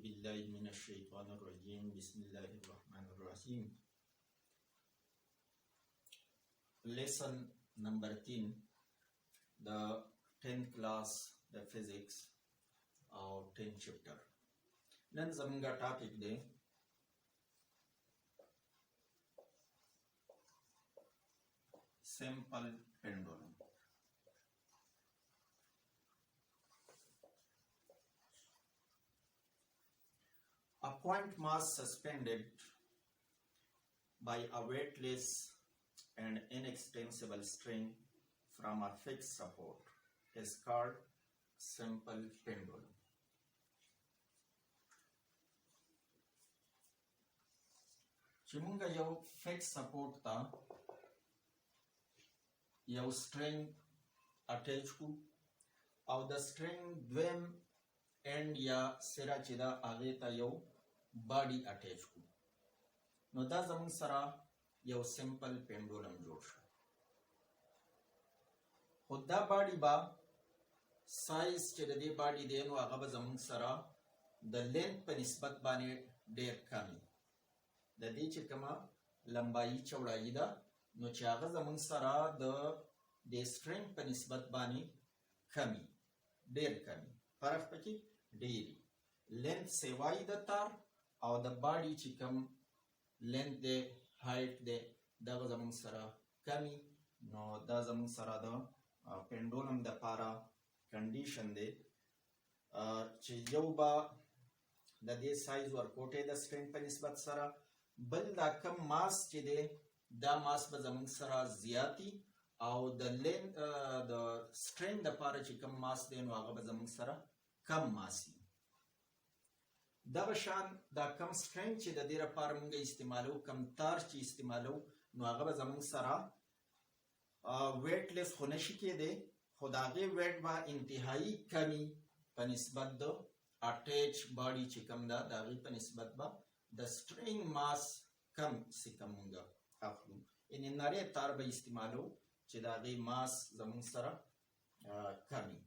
بالله من الشيطان الرجيم بسم الله الرحمن الرحيم. Lesson number 10, the 10th class, the physics or 10th chapter. नन जमंगा topic दे simple pendulum. A point mass suspended by a weightless and inextensible string from a fixed support is called simple pendulum. چې مونږ یو فکس سپورټ ته یو string اٹیچ کو او د string دویم end یا سره چې دا هغه ته یو باډي اٹیچ کو نو دا زمون سره یو سمپل پینډولم جوړ شو. خو دا باډي با سایز چې د دې باډي دی نو هغه به زمون سره د لینث په نسبت باندې ډیر کمی د دې چې کومه لمبایي چوړایي ده نو چې هغه زمون سره د سټرینګ په نسبت باندې کمی ډیر کمی فرق پکې ډیری لینث سیوای د تار او د باډي چې کوم لینث دی هایټ دی دا زمون سره کمی نو دا زمون سره د پینډولم د پاره کنډیشن دی چې یو با د دې سایز ورکوټه د سټرینګ په نسبت سره بل دا کم ماس چې دی دا ماس به زمون سره زیاتی او د سټرینګ د پاره چې کم ماس دی نو هغه به زمون سره کم ماسي. دا بشان دا کم سټرینګ چې د دې لپاره موږ استعمالو کم تار چې استعمالو نو هغه به زمون سره ویټ لیس خو نشي کېدی خو د هغې ویټ به انتهایی کمی په نسبت د اټیچ باډي چې کم ده د هغې په نسبت به د سټرینګ ماس کم څه کم موږ اخلو یعنې نری تار به استعمالو چې د هغې ماس زمون سره کمی.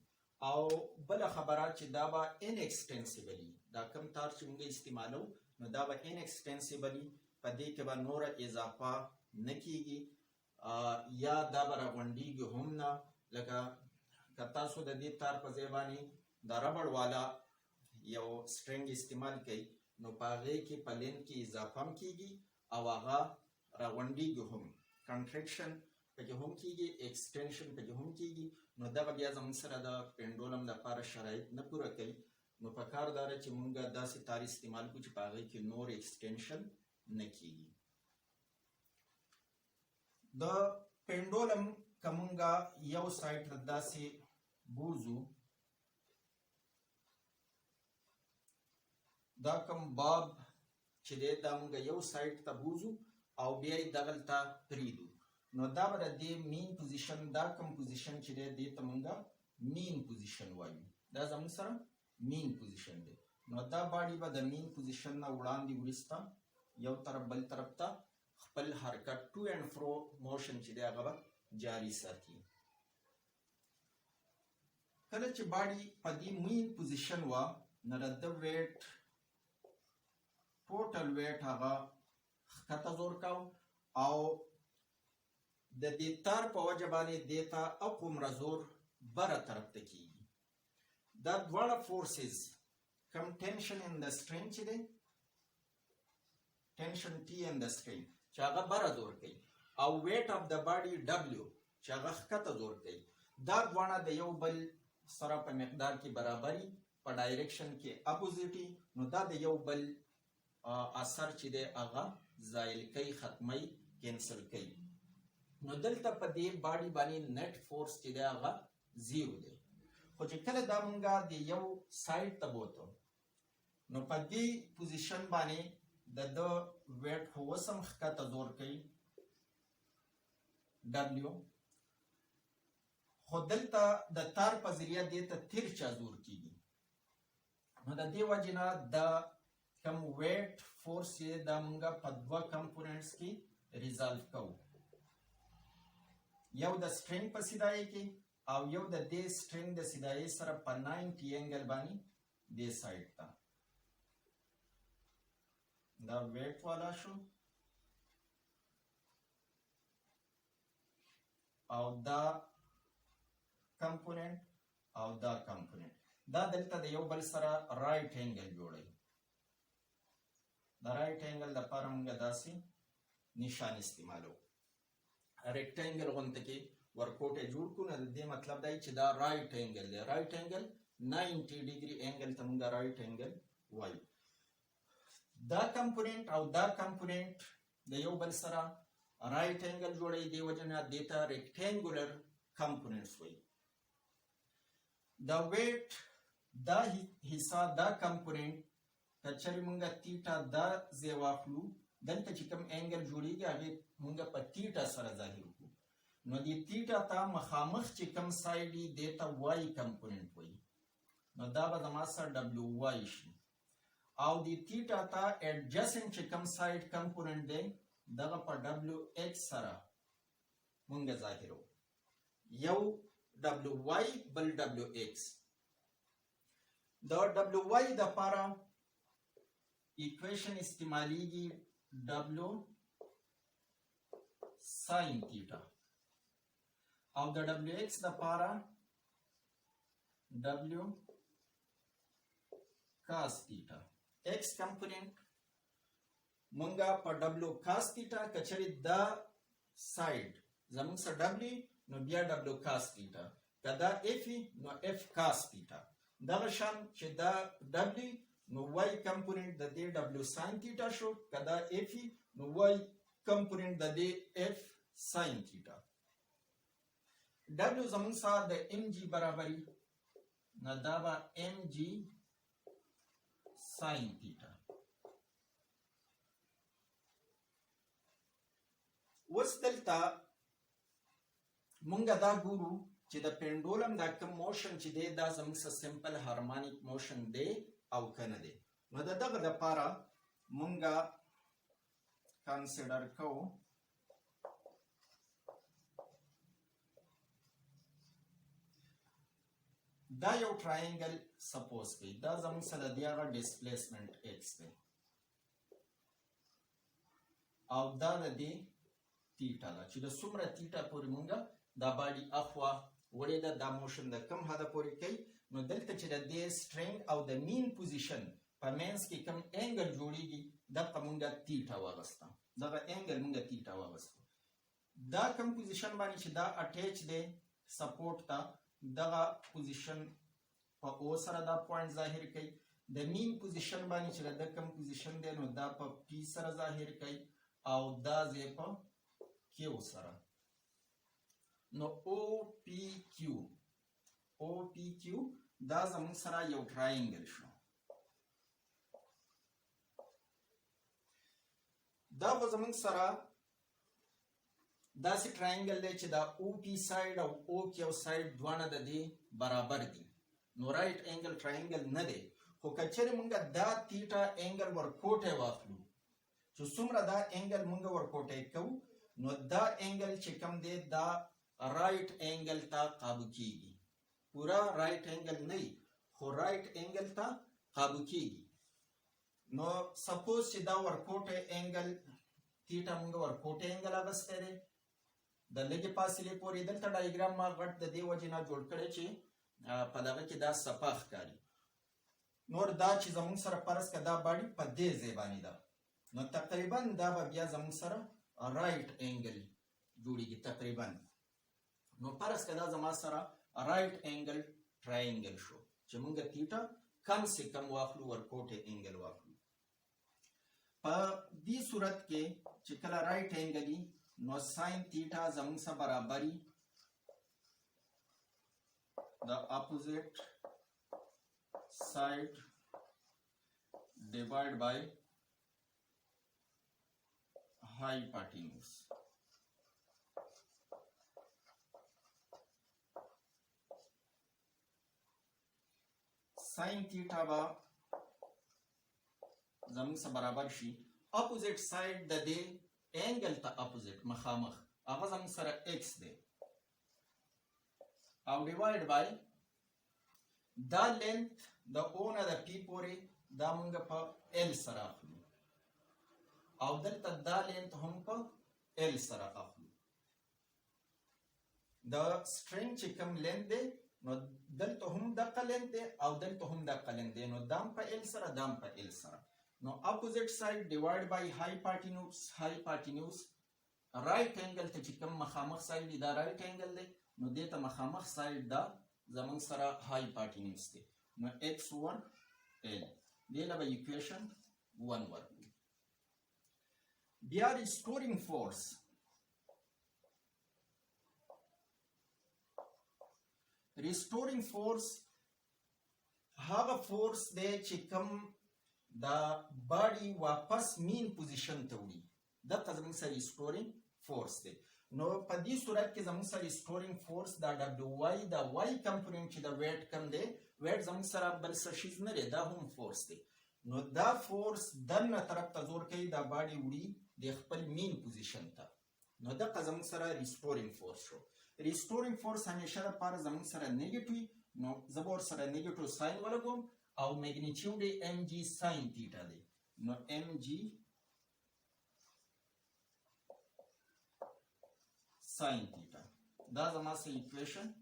او بله خبره چې دا به انکسټنسیبلی دا کم تار چې موږ استعمالو نو دا به انکسټنسیبلی په دې کې به نوره اضافه نه کیږي یا دا به راغونډیږي هم نه لکه که تاسو د دې تار په ځای باندې د ربړ والا یو سټرینګ استعمال کوئ نو په هغې کې په لین کې اضافه هم کیږي او هغه راغونډیږي هم کنټریکشن پکې هم کیږي ایکسټنشن پکې هم کیږي نو دا به بیا زموږ سره د پینډولم لپاره شرایط نه پوره کوي نو پکار دا ده چې موږ داسې تار استعمال کړو چې په هغې کې نور ایکسټنشن نه کیږي. د پینډولم که موږ یو سایډ ته داسې بوځو دا کوم باب چې دی دا موږ یو سایډ ته بوځو او بیا یې دغلته پریږدو نو دا به د دې مین پوزیشن دا کوم پوزیشن چې دی دې ته موږ مین پوزیشن وایو دا زموږ سره مین پوزیشن دی نو دا باډي به د مین پوزیشن نه وړاندې وروسته یو طرف بل طرف ته خپل حرکت ټو اینډ فرو موشن چې دی هغه به جاری ساتي. کله چې باډي په دې مین پوزیشن وه نو د ده ویټ ټوټل ویټ هغه ښکته زور کو او د دې تار په وجه باندې دې ته اقومره زور بره طرف ته کیږي. دا دواړه فورسز کم ټینشن ان د سټرینګ چې دی ټینشن ټي ان د سټرینګ چې هغه بره زور کوي او ویټ اف د باډي ډبلیو چې هغه ښکته زور کوي دا دواړه د یو بل سره په مقدار کې برابري په ډایرکشن کې اپوزیټي نو دا د یو بل اثر چې دی هغه زایل کوي ختمي کینسل کوي نو دلته په دې باډي باندې نت فورس چې دی هغه زیرو دی. خو چې کله دا مونږ د یو سایډ ته بوتو نو په دې پوزیشن باندې د ده ویټ خو اوس هم ښکته زور کوي ډبلیو خو دلته د تار په ذریعه دې ته تیرچا زور کیږي نو د دې وجې نه د کم ویټ فورس چې دا مونږ په دوه کمپوننټس کې ریزالو کوو یو د سټرینګ په سیدایي کې او یو د دې سټرینګ د سیدایي سره په 90 انګل باندې دې سایډ ته دا ویټ والا شو او دا کمپوننت او دا کمپوننت دا دلته د یو بل سره رائټ انګل جوړي. د رائټ انګل لپاره موږ داسې نشان استعمالو. ریکټانګل غونډه کې ورکوټه جوړ کو نه دې مطلب دی چې دا رائټ انګل دی. رائټ انګل 90 ډیګري انګل ته موږ رائټ انګل وایو. دا کمپوننت او دا کمپوننت د یو بل سره رائټ انګل جوړي دی وجنه دیتا ریکټانګولر کمپوننټس وایي. دا ویټ دا حصہ دا کمپوننت کچری مونږه تیټا دا زی واخلو دلته چې کوم انګل جوړیږي هغه مونږه په تیټا سره ظاهر کو. نو دی تیټا ته مخامخ چې کوم سایډ دی دیتا وای کمپوننت وایي. نو دا به زما سره دبليو وای شي او دی تیټا ته اډجسنټ چې کوم سایډ کمپوننت دی دغه په دبليو ایکس سره مونږه ظاهرو. یو دبليو وای بل دبليو ایکس. دا دبليو وای د لپاره equation استعمالیږي W sin theta او د WX د لپاره W cos theta. X component مونږه په W cos theta کچری دا ساید زموږ سره W نو بیا W cos theta کدا F نو F cos theta. دا شان چې دا W نو y کمپوننت د دې w sin theta شو کدا f نو y کمپوننت د دې f sin theta. w زمون سره د mg برابرۍ نه دا به mg sin theta. اوس دلته مونږ دا ګورو چې د پینډولم دا کوم موشن چې دی دا زموږ سره سمپل هارمونیک موشن دی او کنه دی. نو دغه لپاره مونږه کنسیډر کوو دا یو ټراینګل سپوز کړئ. دا زموږ سره د هغه ډیسپلیسمنت ایکس دی او دا د دې تیټا ده چې د څومره تیټا پورې مونږه دا باډي اخوا وړې ده. دا موشن د کم حده پورې کوي. نو دلته چې د دې سټرینګ او د مین پوزیشن په مینس کې کوم انګل جوړیږي دغه مونږه تیټا واغسته. دغه انګل مونږه تیټا واغسته. دا کوم پوزیشن باندې چې دا اٹیچ دی سپورټ ته دغه پوزیشن په او سره دا پوینټ ظاهر کوي. د مین پوزیشن باندې چې د کوم پوزیشن دی نو دا په پی سره ظاهر کوي او دا زی په کیو سره. نو او پی کیو دا زمون سره یو ټراینګل شو. دا به زمون سره داسې ټراینګل دی چې دا او پی ساید او او کیو ساید دواړه د دې برابر دي. نو رائټ انګل ټراینګل نه دی. خو کچره مونږه دا تیټا انګل ورکوټه واخلو چې څومره دا انګل مونږ ورکوټه کوو نو دا انګل چې کوم دی دا رائټ انګل ته قابو کیږي. پورا رائټ انګل نه خو رائټ انګل ته قابو کیږي. نو سپوز چې دا ورکوټه انګل تیټا مونږ ورکوټه انګل اغسته دی د لږه فاصله پورې. دلته ډایګرام ما غټ د دې وجه نه جوړ کړی چې په دغه کې دا صفه ښکاري. نور دا چې زموږ سره فرض کړه دا باډي په دې ځای باندې ده نو تقریبا دا به بیا زموږ سره رائټ انګل جوړیږي تقریبا. نو فرض کړه دا زما سره رائټ انګل ټراینګل شو چې مونږ تیټا کم سے کم واخلو ورکوټه انګل واخلو. په دې صورت کې چې کله رائټ انګل نو ساين تیټا زموږ سره برابرۍ the opposite side divided by hypotenuse. sin theta با زمون سره برابر شي اپوزیټ ساید د دې انګل ته اپوزیټ مخامخ هغه زمون سره x دی او ډیوایډ بای دا لینث د او نه د پی پورې دا مونږ په ال سره اخلو. او دلته دا لینت هم په ال سره اخلو د سټرینګ چې کوم لینت دی نو دلته هم دغه لینت دی او دلته هم دغه لینت دی نو دام په ال سره دام په ال سره نو اپوزیټ ساید ډیوایډ بای هایپاټینوس رائټ انګل ته چې کوم مخامخ ساید دی دا رائټ انګل دی نو دې ته مخامخ ساید دا زمونږ سره هایپاټینوس دی نو x1 l دې له به ایکویشن 1 ورکړو بیا ریسټورینګ فورس ریسټورینګ فورس هغه فورس دی چې کوم دا باډي واپس مین پوزیشن ته وړي دغه زموږ سره ریسټورینګ فورس دی نو په دې صورت کې زموږ سره ریسټورینګ فورس دا دبليو واي دا واي کمپوننت چې دا ویټ کم دی ویټ زموږ سره بل څه شیز نه دی دا هم فورس دی نو دا فورس دنه طرف ته زور کوي دا باډي وړي د خپل مین پوزیشن ته نو دغه زموږ سره ریسټورینګ فورس شو ریسټورینګ فورس همیشه لپاره زموږ سره نیگیټیو نو زه به ورسره نیگیټیو ساین ولګوم او میګنیټیوډ یې ام جی ساین تیټا دی نو ام جی ساین تیټا دا زما سره ایکویشن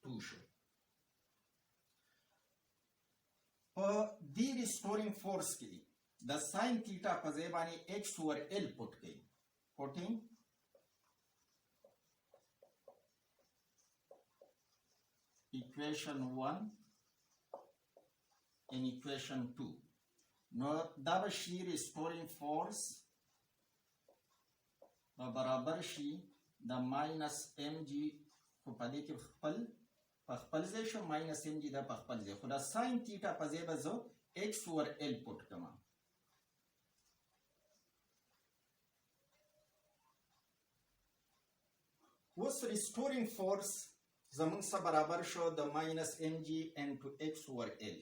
2 شو په دې ریسټورینګ فورس کې د ساین تیټا په ځای باندې ایکس اوور ال پټ کړئ پټینګ equation 1 and equation 2 نو دا به شي restoring force برابر شي د ماینس ام جی خو په دې کې خپل ځای شو ماینس ام جی دا په خپل ځای خو دا ساین تیټا په ځای به زه ایکس اوور ال پټ کړم اوس restoring force زمونږ سره برابر شو د ماینس ام جی ان ټو ایکس اوور ال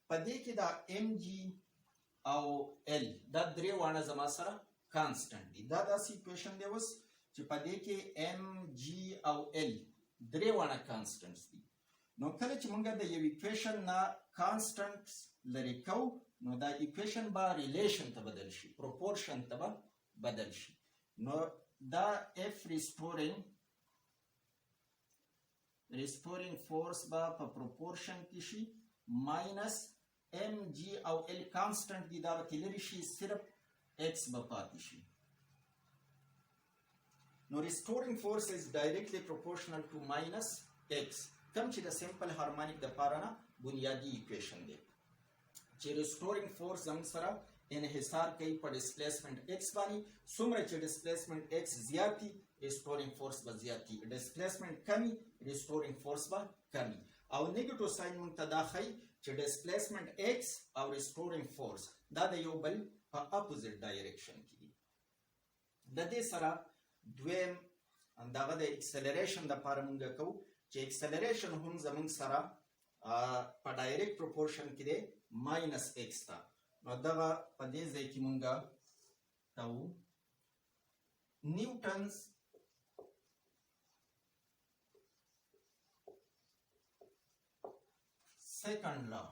په دې کې دا ام جی او ال دا درې واړه زما سره کانسټنټ دي دا داسې ایکویشن دی اوس چې په دې کې ام جی او ال درې واړه کانسټنټس دي نو کله چې موږ د یو ایکویشن نه کانسټنټس لرې کوو نو دا ایکویشن به ریلیشن ته بدل شي پروپورشن ته به بدل شي نو دا اف restoring force با په proportion کې شي minus mg او l constant دي دا به تلری شي صرف x به پاتې شي نو restoring force is directly proportional to minus x کوم چې د simple harmonic د پاره نه بنیادی equation دی چې restoring force زم سره انحصار کوي په displacement x باندې څومره چې displacement x زیاتی restoring force به زیاتی displacement کمی restoring force به کمی او نیگیټیو ساين مونږ ته دا ښيي چې displacement x او restoring force دا د یو بل په اپوزیټ ډایریکشن کې دي د دې سره دویم دغه د اکسلریشن د لپاره مونږ کوو چې اکسلریشن هم زمونږ سره په ډایرکټ پروپورشن کې دی ماینس x تا نو دغه په دې ځای کې مونږ کوو نیوټنز second law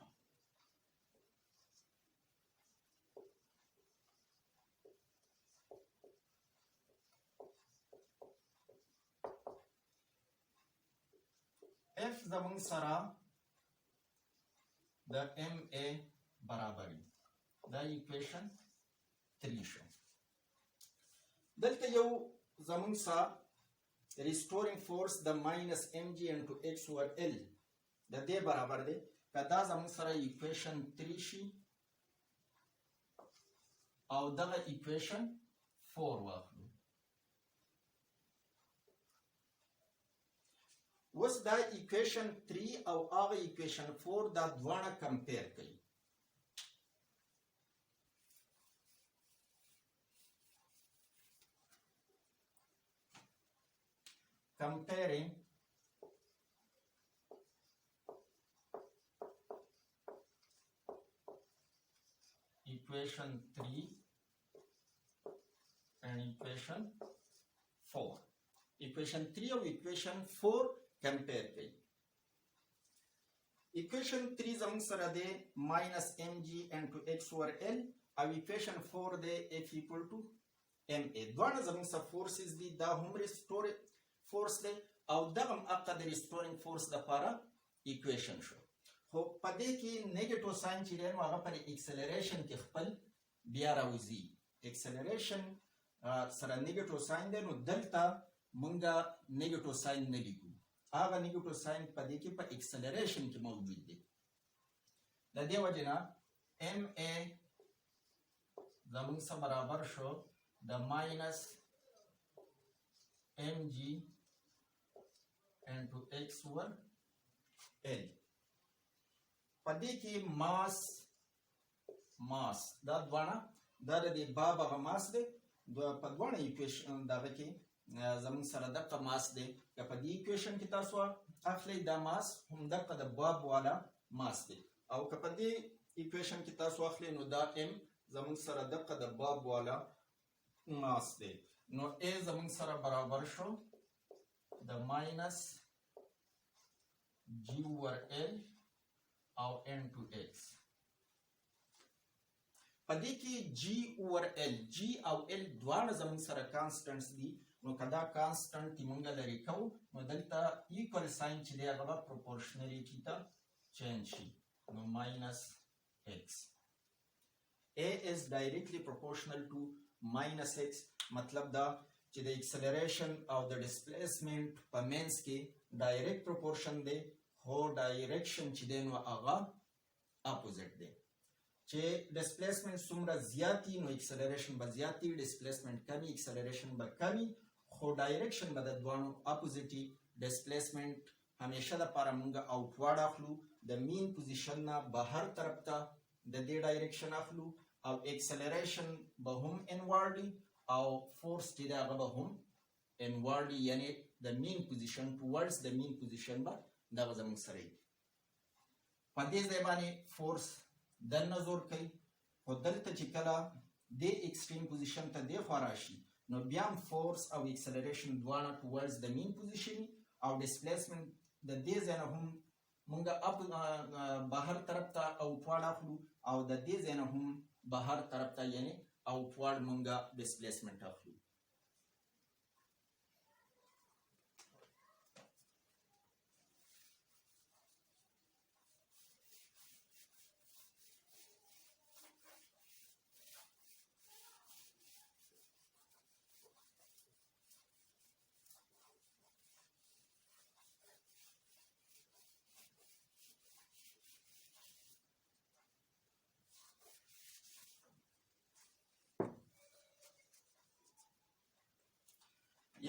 f زمون سره د ma برابرۍ دا ایکویشن 3 شو دلته یو زمون سره restoring force د minus mg into x over l د دې برابر دی کدا زمون سره ایکویشن 3 شي او دغه ایکویشن 4 واخلو اوس دا ایکویشن 3 او هغه ایکویشن 4 دا دواړه کمپیر کړئ comparing equation 3 and equation 4 equation 3 और equation 4 compare करें equation 3 जम सरा दे minus mg into x over l او equation 4 دی F equal to MA. دواړه زموږ سره فورسز دي، دا هم ریسټور فورس دی او دغه هم حق د ریسټورینګ فورس لپاره ایکویشن شو. خو په دې کې نیگیټیو ساين چې دی نو هغه پر اکسلریشن کې خپل بیا راوځي. اکسلریشن سره نیگیټیو ساين دی نو دلته مونږه نیگیټیو ساين نه لیکو، هغه نیگیټیو ساين په دې کې په اکسلریشن کې موجود دی. د دې وجه نه MA زموږ سره برابر شو د ماینس mg into x over l. پدې کې ماس دا دواړه دا د باب هغه ماس دی، په دواړه ایکویشن دغه کې زموږ سره دغه ماس دی. که په دې ایکویشن کې تاسو اخلئ دا ماس هم دغه د باب والا ماس دی، او که په دې ایکویشن کې تاسو اخلئ نو دا m زموږ سره دغه د باب والا ماس دی. نو A زموږ سره برابر شو د ماینس g over l او n to x. په دې کې g over l او l دواړه زموږ سره کانسټنټس دي، نو کدا کانسټنټ موږ لري کوو نو دلته ایکوال ساين چې دی هغه پروپورشنالیټی ته چینج شي، نو ماینس x. A is directly proportional to minus x، مطلب دا چې د اکسلریشن او د ډسپلیسمنت په مینس کې ډایرکټ پروپورشن دی، خو ډایرکشن چې دی نو هغه اپوزیټ دی. چې ډسپلیسمنت څومره زیاتی نو اکسلریشن به زیاتی، ډسپلیسمنت کمی اکسلریشن به کمی، خو ډایرکشن به د دوانو اپوزیټي. ډسپلیسمنت همیشه لپاره مونږ اوټورډ اخلو، د مین پوزیشن نه بهر طرف ته د دې ډایرکشن اخلو، او اکسلریشن به هم انوارډي او فورس چې دی هغه به هم انوارډي، یعنی د مین پوزیشن ټوورډز د مین پوزیشن به دغه زموږ سره وي. په دې ځای باندې فورس دننه زور کوي، خو دلته چې کله د ایکسټریم پوزیشن ته دی خوا راشي نو بیا هم فورس او اکسلریشن دواړه ټوورډز د مین پوزیشن، او ډسپلیسمنت د دې ځای نه هم مونږ بهر طرف ته اوټورډ اخلو، او د دې ځای نه هم بهر طرف ته یعنی اوټورډ مونږ ډسپلیسمنت اخلو.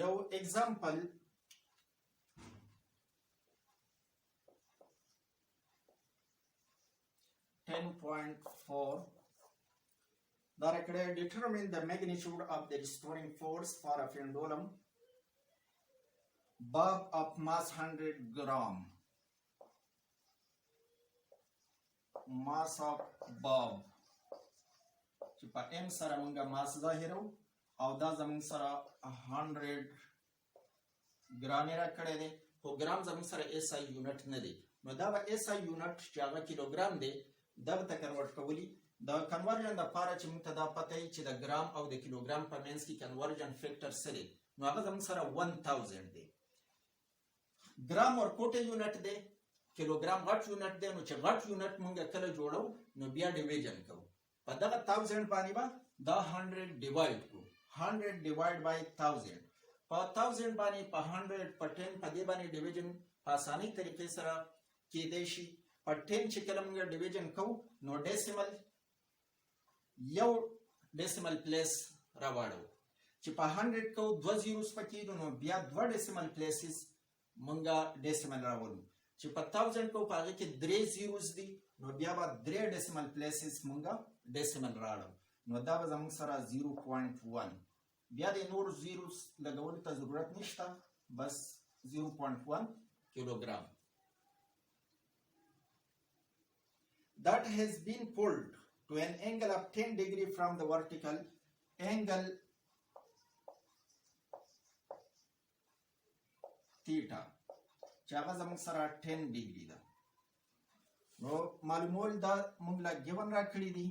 یو اگزامپل دا راکړی determine the magnitude of the restoring force for a pendulum bob of mass 100 gram. mass of bob چې په m سره مونږه ماس ظاهرو او دا زموږ سره 100 ګرام راکړی دی، خو ګرام زموږ سره SI یونټ نه دی، نو دا به SI یونټ چې هغه کیلوګرام دی دا به ته کنورټ کولی. د کنورژن لپاره چې موږ ته دا پته وي چې د ګرام او د کیلوګرام په منځ کې کنورژن فیکټر څه دی، نو هغه زموږ سره 1000 دی. ګرام ورکوټه یونټ دی، کیلوګرام غټ یونټ دی، نو چې غټ یونټ موږ کله جوړو نو بیا ډیویژن کوو په دغه 1000 باندې به دا 100 ډیوایډ کړو، 100 ډیوایډ بای 1000 په 1000 باندې په 100 په 10 په دې باندې ډیویژن په اسانۍ طریقې سره کېدای شي. په 10 چې کله موږ ډیویژن کوو نو ډیسیمل یو ډیسیمل پلیس راوړو، چې په 100 کوو 2 زیروز پکې نو بیا 2 ډیسیمل پلیسز موږ ډیسیمل راوړو، چې په 1000 کوو په هغه کې 3 زیروز دي نو بیا به 3 ډیسیمل پلیسز موږ ډیسیمل راوړو، نو دا به زموږ سره 0.1. بیا د نور زیروز لګولو ته ضرورت نشته، بس 0.1 کیلوګرام. That has been pulled to an angle of 10 degree from the vertical angle theta چې هغه زموږ سره 10 ډیګري ده. نو معلومول دا موږ لا ګیون را کړی دي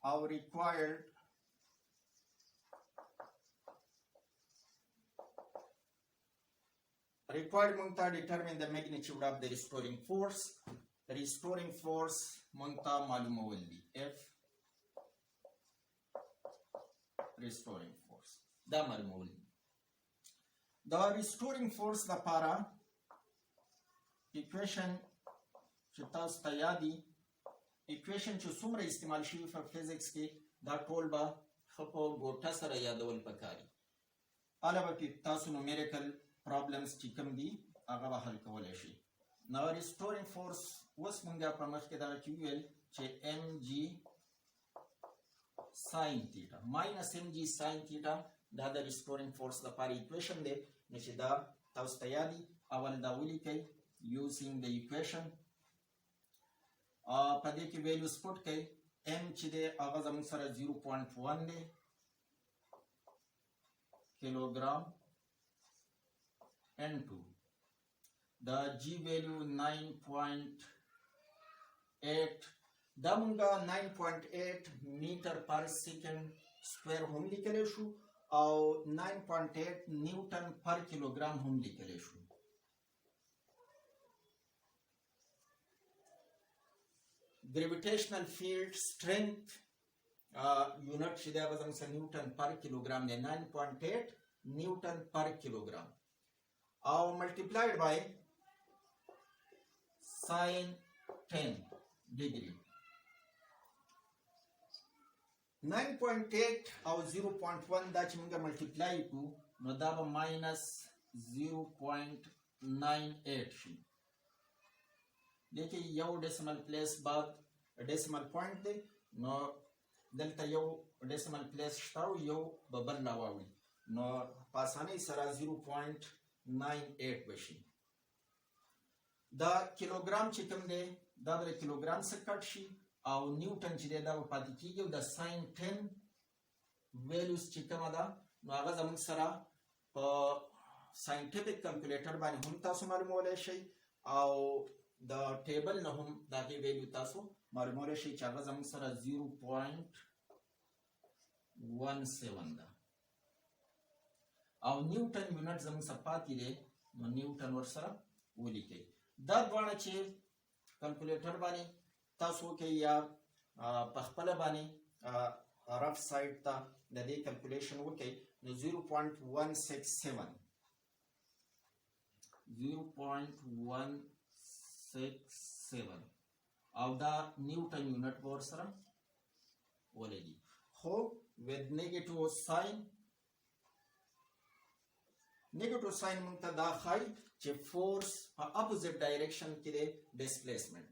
او required مونږ ته determine the magnitude of the restoring force. restoring force مونږ ته معلومول دي F restoring force دا معلومول دي. دا restoring force لپاره equation چې تاسو ته یادي equation چې څومره استعمال شوي په فزیکس کې دا ټول به ښه په ګوټه سره یادول پکاري. علاوه کې تاسو numerical problems چې کوم دي هغه به حل کولی شي. نو restoring force اوس مونږ په مخکې دغه کې وویل چې mg sin theta minus mg sin theta دا د restoring force لپاره equation دی. نو چې دا تاسو ته یادي اول دا ولیکئ using the equation. په دې کې values put کړئ. m چې دی هغه زموږ سره 0.1 دی کیلوګرام n2 the g value 9.8 دا مونږه 9.8 meter per second square هم لیکلی شو او 9.8 نیوټن پر کیلوګرام هم لیکلی شو. gravitational field strength unit چې دا به زموږ سره نیوټن پر کیلوګرام دی 9.8 نیوټن پر کیلوګرام او multiplied by sin 10 degree. 9.8 او 0.1 دا چې موږ ملټیپلای کړو نو دا به ماینس 0.98 شي. دې کې یو ډیسیمل پلیس بعد ډیسیمل پوینټ دی نو دلته یو ډیسیمل پلیس شته او یو به بل راواوړي نو په اسانۍ سره 0.98 بشي. دا کیلوګرام چې کوم دی دا به د کیلوګرام څخه کټ شي او نیوټن چې دی دا به پاتې کېږي او د ساین 10 ویلیوز چې کومه ده نو هغه زموږ سره په ساینټیفیک کلکولیټر باندې هم تاسو معلومولی شئ او د ټیبل نه هم د هغې ویلیو تاسو معلومولی شئ چې هغه زموږ سره 0.17 ده او نیوټن یونټ زموږ سره پاتې دی نو نیوټن ورسره ولیکئ. دا دواړه چې کلکولیټر باندې تاسو وکئ یا په خپله باندې رف سایډ ته د دې کلکولیشن وکئ نو 0.167 او دا نیوټن یونټ به ورسره ولګي. خو with negative sign موږ ته دا ښایي چې فورس په اپوزیټ ډایرکشن کې دی ډسپلیسمنټ